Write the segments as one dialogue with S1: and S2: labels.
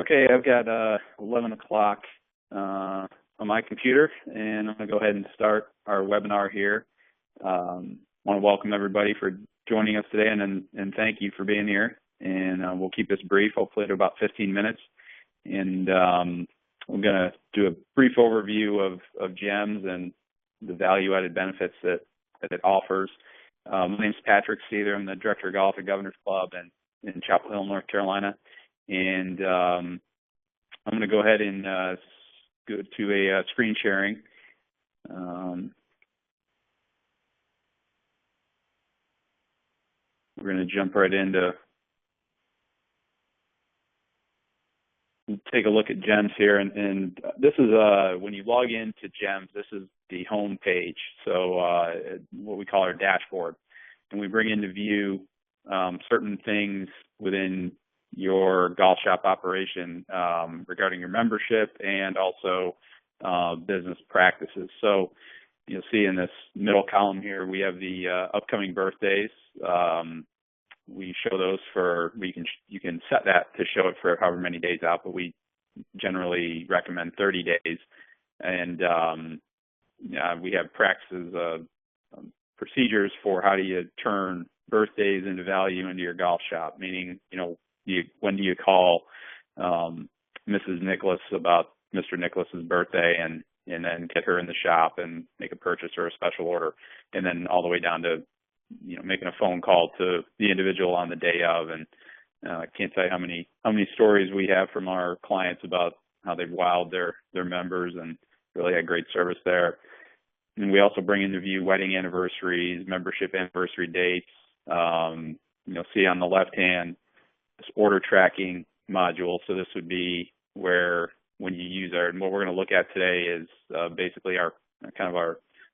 S1: Okay, I've got 11 o'clock on my computer, and I'm going to go ahead and start our webinar here. I want to welcome everybody for joining us today, and thank you for being here. And we'll keep this brief, hopefully to about 15 minutes. And we're going to do a brief overview of GEMS and the value-added benefits that it offers. My name's Patrick Seether. I'm the Director of Golf at Governor's Club in Chapel Hill, North Carolina. And I'm going to go ahead and go to a screen sharing. We're going to jump right into take a look at GEMS here. And this is when you log into GEMS, this is the home page. So what we call our dashboard. And we bring into view certain things within your golf shop operation regarding your membership and also business practices. So you'll see in this middle column here, we have the upcoming birthdays. We show those you can set that to show it for however many days out, but we generally recommend 30 days. And we have practices, procedures for how do you turn birthdays into value into your golf shop, meaning, when do you call Mrs. Nicholas about Mr. Nicholas's birthday and then get her in the shop and make a purchase or a special order, and then all the way down to making a phone call to the individual on the day of. And I can't tell you how many stories we have from our clients about how they've wowed their members and really had great service there. And we also bring into view wedding anniversaries, membership anniversary dates. See on the left hand, this order tracking module. So this would be where when you use and what we're going to look at today is basically our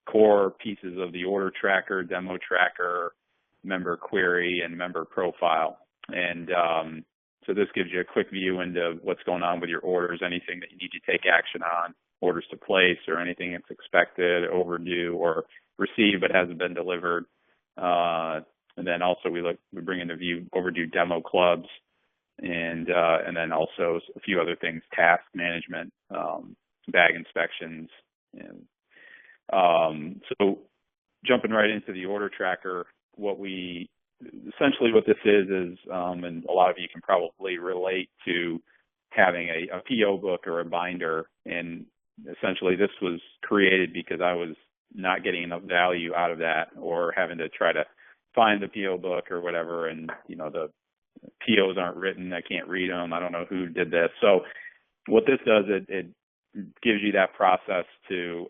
S1: core pieces of the order tracker, demo tracker, member query, and member profile. And so this gives you a quick view into what's going on with your orders, anything that you need to take action on, orders to place, or anything that's expected, overdue, or received but hasn't been delivered. And then also we bring into view overdue demo clubs, and then also a few other things, task management, bag inspections. And so jumping right into the order tracker, essentially what this is, and a lot of you can probably relate to having a PO book or a binder. And essentially this was created because I was not getting enough value out of that, or having to try to find the PO book or whatever, and the POs aren't written, I can't read them, I don't know who did this. So what this does, it gives you that process to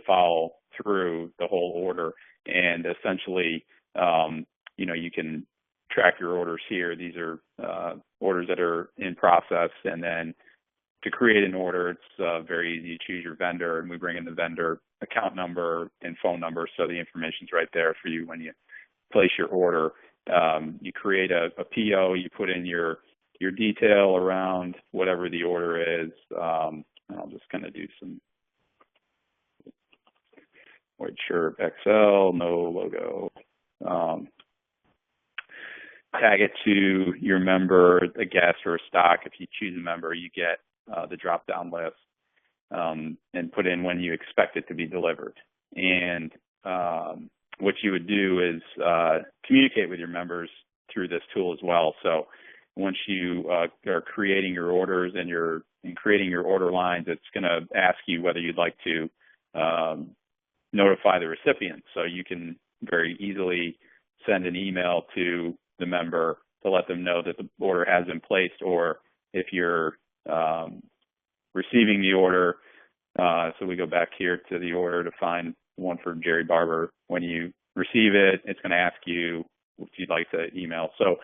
S1: follow through the whole order. And essentially you can track your orders here. These are orders that are in process, and then to create an order, it's very easy. You choose your vendor, and we bring in the vendor account number and phone number, so the information's right there for you when you place your order. You create a PO, you put in your detail around whatever the order is. I'm just going to do some white shirt XL, no logo. Tag it to your member, a guest, or a stock. If you choose a member, you get the drop-down list, and put in when you expect it to be delivered. And what you would do is communicate with your members through this tool as well. So once you are creating your orders and creating your order lines, it's going to ask you whether you'd like to notify the recipient. So you can very easily send an email to the member to let them know that the order has been placed, or if you're receiving the order. So we go back here to the order to find one for Jerry Barber. When you receive it, it's going to ask you if you'd like to email. So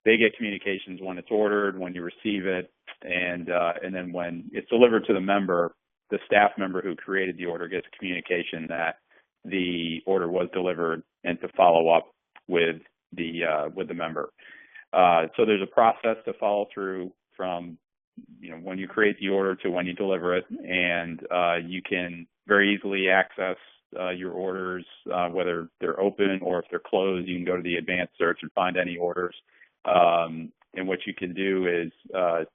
S1: they get communications when it's ordered, when you receive it, and then when it's delivered to the member, the staff member who created the order gets a communication that the order was delivered and to follow up with the member. So there's a process to follow through from when you create the order to when you deliver it, and you can very easily access your orders, whether they're open or if they're closed. You can go to the advanced search and find any orders. And what you can do is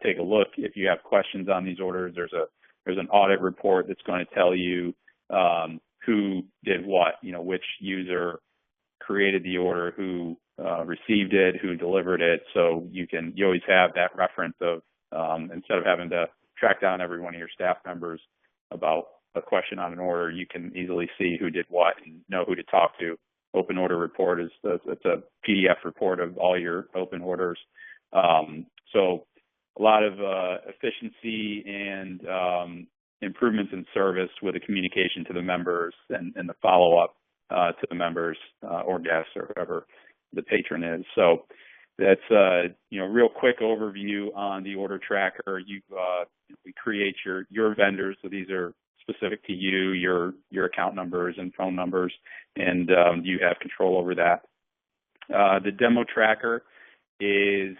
S1: take a look. If you have questions on these orders, there's an audit report that's going to tell you who did what, which user created the order, who received it, who delivered it. So you always have that reference of, instead of having to track down every one of your staff members about a question on an order, you can easily see who did what and know who to talk to. Open order report it's a PDF report of all your open orders. So a lot of efficiency and improvements in service with the communication to the members and the follow-up to the members or guests or whoever the patron is. So that's real quick overview on the order tracker. We create your vendors, so these are specific to you, your account numbers and phone numbers, and you have control over that. The demo tracker is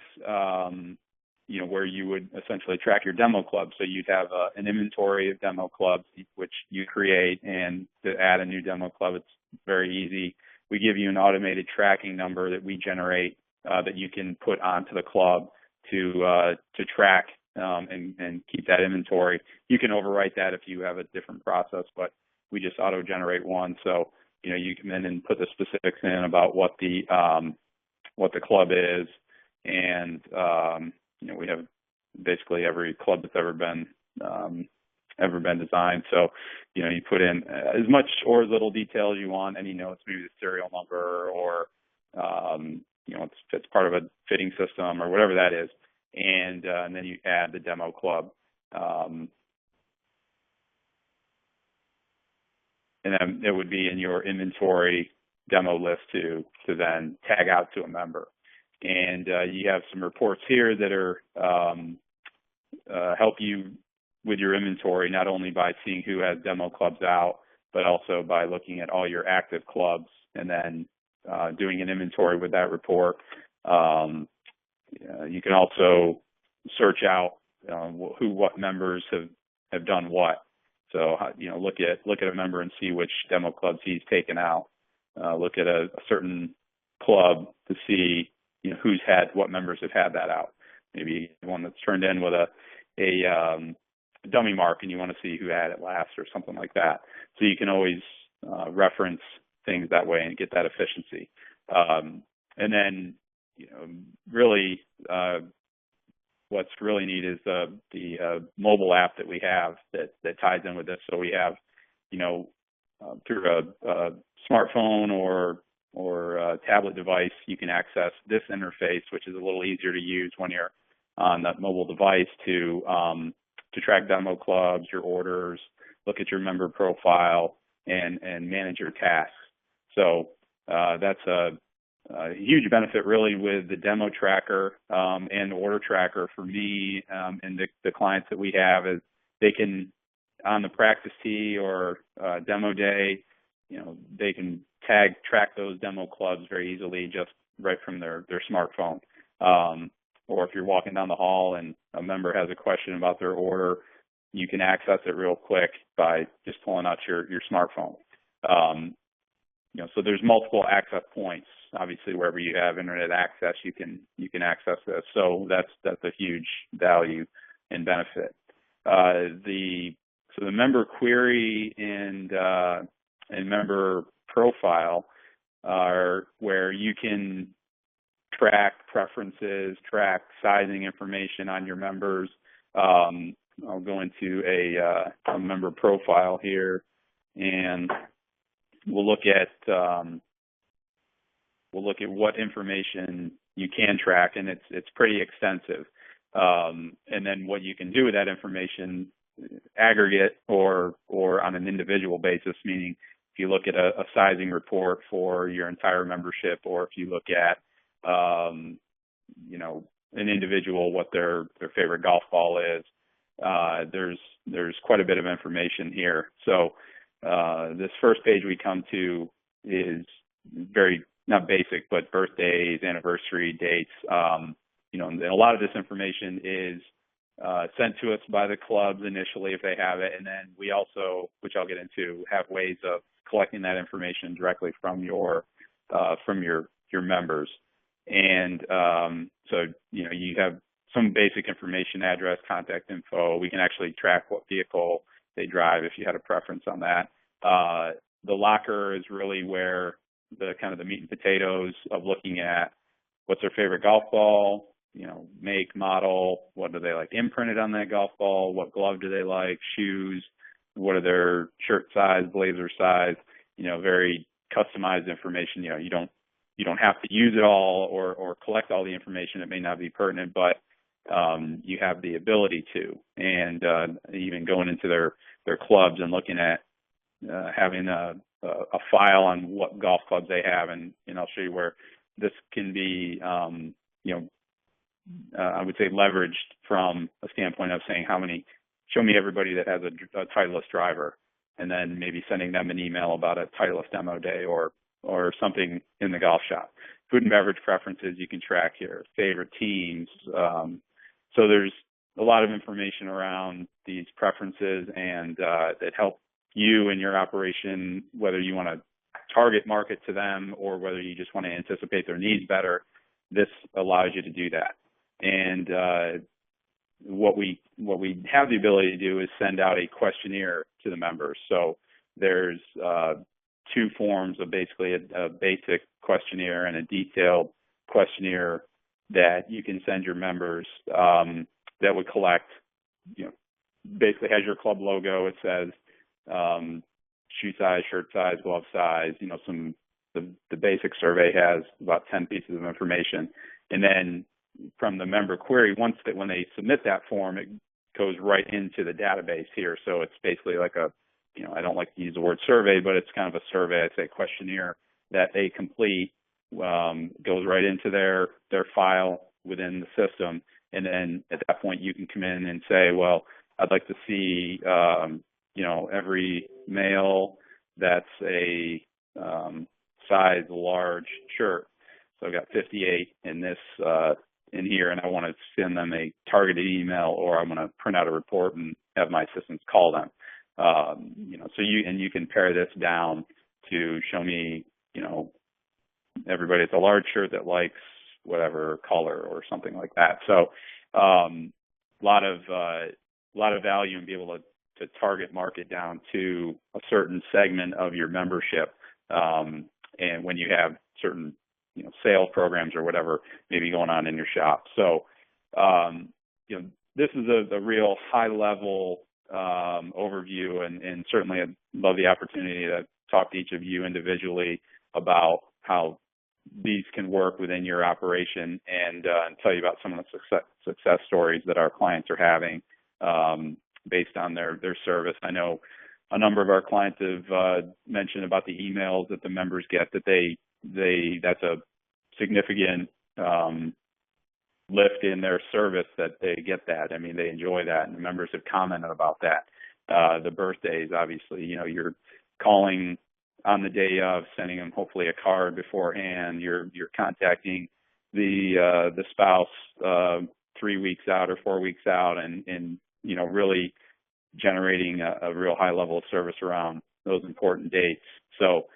S1: where you would essentially track your demo clubs. So you'd have an inventory of demo clubs which you create, and to add a new demo club, it's very easy. We give you an automated tracking number that we generate that you can put onto the club to track and keep that inventory. You can overwrite that if you have a different process, but we just auto-generate one. So you come in and put the specifics in about what the club is, and we have basically every club that's ever been designed. So you put in as much or as little detail as you want, any notes, maybe the serial number, or it's part of a fitting system or whatever that is, and then you add the demo club, and then it would be in your inventory demo list to then tag out to a member. And you have some reports here that are help you with your inventory, not only by seeing who has demo clubs out, but also by looking at all your active clubs and then doing an inventory with that report. You can also search out what members have done what. So look at a member and see which demo clubs he's taken out. Look at a certain club to see what members have had that out. Maybe one that's turned in with a dummy mark, and you want to see who had it last or something like that. So you can always reference things that way and get that efficiency. And then really what's really neat is the mobile app that we have that ties in with this. So we have through a smartphone or a tablet device, you can access this interface, which is a little easier to use when you're on that mobile device to track demo clubs, your orders, look at your member profile, and manage your tasks. So that's a huge benefit really with the demo tracker and the order tracker for me and the clients that we have. Is they can, on the practice tee or demo day, they can track those demo clubs very easily just right from their smartphone. Or if you're walking down the hall and a member has a question about their order, you can access it real quick by just pulling out your smartphone. So there's multiple access points. Obviously, wherever you have internet access, you can access this. So that's a huge value and benefit. So the member query and member profile are where you can track preferences, track sizing information on your members. I'll go into a member profile here, and we'll look at what information you can track, and it's pretty extensive. And then what you can do with that information, aggregate or on an individual basis, meaning if you look at a sizing report for your entire membership, or if you look at an individual, what their favorite golf ball is, there's quite a bit of information here. So this first page we come to is very, not basic, but birthdays, anniversary dates. And a lot of this information is sent to us by the clubs initially if they have it, and then we also, which I'll get into, have ways of collecting that information directly from your members. And so, you know, you have some basic information, address, contact info. We can actually track what vehicle they drive if you had a preference on that. The locker is really where the kind of the meat and potatoes of looking at what's their favorite golf ball, you know, make, model, what do they like imprinted on that golf ball, what glove do they like, shoes, what are their shirt size, blazer size, you know, very customized information. You know, you don't have to use it all or collect all the information. It may not be pertinent, but you have the ability to. And even going into their clubs and looking at having a file on what golf clubs they have, and I'll show you where this can be, you know, I would say leveraged from a standpoint of saying show me everybody that has a Titleist driver, and then maybe sending them an email about a Titleist demo day or something in the golf shop. Food and beverage preferences you can track here, favorite teams. So there's a lot of information around these preferences and that help you and your operation, whether you want to target market to them or whether you just want to anticipate their needs better. This allows you to do that. And what we have the ability to do is send out a questionnaire to the members. So there's two forms of basically a basic questionnaire and a detailed questionnaire that you can send your members that would collect, you know, basically has your club logo. It says shoe size, shirt size, glove size, you know, the basic survey has about 10 pieces of information. And then from the member query, when they submit that form, it goes right into the database here. So it's basically like you know, I don't like to use the word survey, but it's kind of a survey, I'd say questionnaire that they complete, goes right into their file within the system. And then at that point you can come in and say, well, I'd like to see, you know, every male that's a size large shirt. So I've got 58 in this, in here, and I want to send them a targeted email, or I'm going to print out a report and have my assistants call them. You know, so you can pare this down to show me, you know, everybody that's a large shirt that likes whatever color or something like that. So a lot of value in being able to target market down to a certain segment of your membership. And when you have certain, you know, sales programs or whatever maybe going on in your shop. So, you know, this is a real high level overview, and certainly I'd love the opportunity to talk to each of you individually about how these can work within your operation, and tell you about some of the success stories that our clients are having based on their service. I know a number of our clients have mentioned about the emails that the members get, that that's a significant lift in their service, that they get that. I mean, they enjoy that, and the members have commented about that. The birthdays, obviously, you know, you're calling on the day of, sending them hopefully a card beforehand. You're contacting the spouse 3 weeks out or 4 weeks out, and you know, really generating a real high level of service around those important dates. So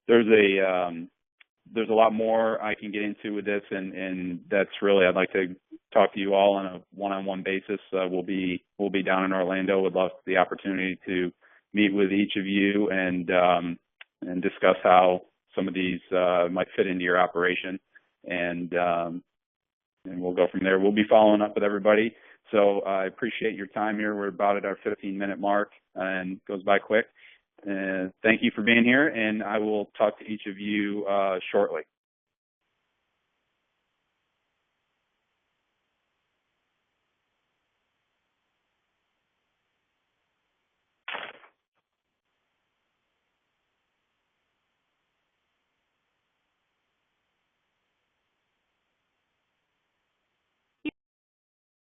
S1: there's a lot more I can get into with this, and that's really, I'd like to talk to you all on a one-on-one basis. We'll be down in Orlando. Would love the opportunity to meet with each of you and discuss how some of these might fit into your operation, and we'll go from there. We'll be following up with everybody. So I appreciate your time here. We're about at our 15-minute mark, and it goes by quick. Thank you for being here, and I will talk to each of you shortly.